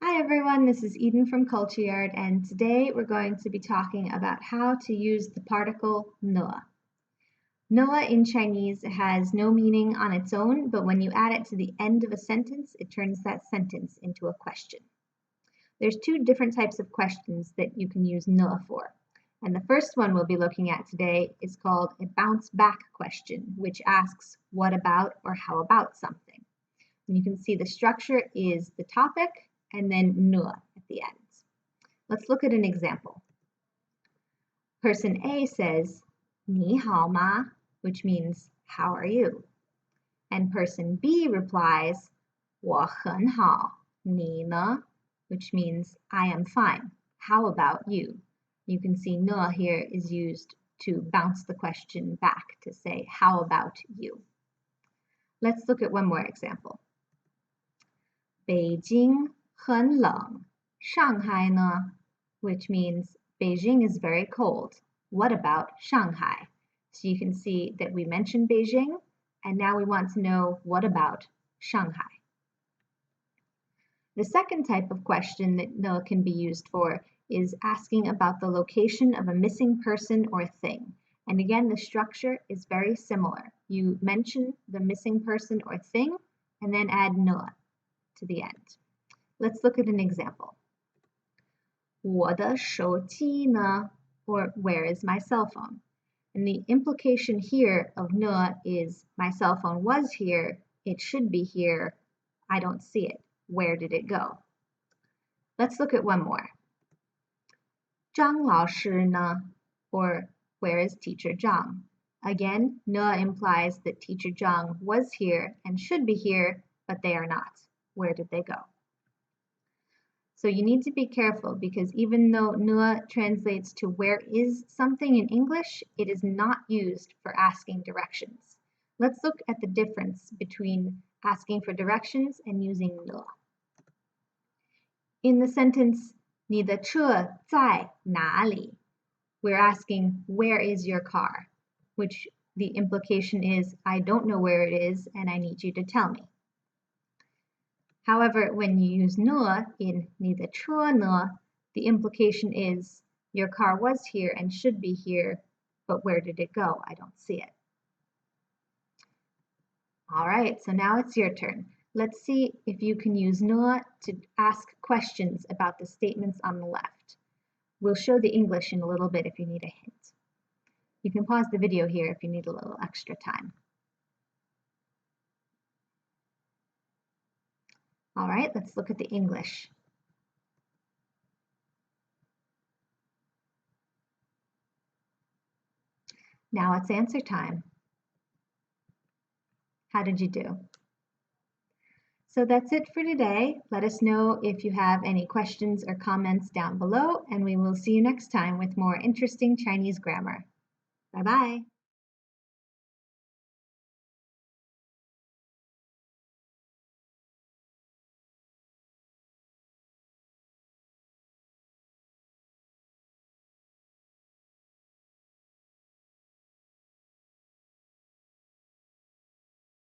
Hi everyone, this is Eden from Courtyard, and today we're going to be talking about how to use the particle ne. Ne in Chinese has no meaning on its own, but when you add it to the end of a sentence, it turns that sentence into a question. There's two different types of questions that you can use ne for. And the first one we'll be looking at today is called a bounce back question, which asks what about or how about something. And you can see the structure is the topic and then ne at the end. Let's look at an example. Person A says, 你好吗? Which means, how are you? And person B replies, 我很好,你呢? Which means, I am fine. How about you? You can see ne here is used to bounce the question back to say, how about you? Let's look at one more example. 北京很冷, Shanghai ne? Which means Beijing is very cold. What about Shanghai? So you can see that we mentioned Beijing, and now we want to know what about Shanghai. The second type of question that ne can be used for is asking about the location of a missing person or thing. And again, the structure is very similar. You mention the missing person or thing, and then add ne to the end. Let's look at an example. 我的手机呢? Or where is my cell phone? And the implication here of ne is my cell phone was here, it should be here, I don't see it. Where did it go? Let's look at one more. 张老师呢? Or where is teacher Zhang? Again, ne implies that teacher Zhang was here and should be here, but they are not. Where did they go? So you need to be careful because even though ne translates to where is something in English, it is not used for asking directions. Let's look at the difference between asking for directions and using ne. In the sentence, 你的车在哪里? We're asking, where is your car? Which the implication is, I don't know where it is and I need you to tell me. However, when you use ne in 你的车呢, the implication is your car was here and should be here, but where did it go? I don't see it. All right, so now it's your turn. Let's see if you can use ne to ask questions about the statements on the left. We'll show the English in a little bit if you need a hint. You can pause the video here if you need a little extra time. All right, let's look at the English. Now it's answer time. How did you do? So that's it for today. Let us know if you have any questions or comments down below, and we will see you next time with more interesting Chinese grammar. Bye-bye.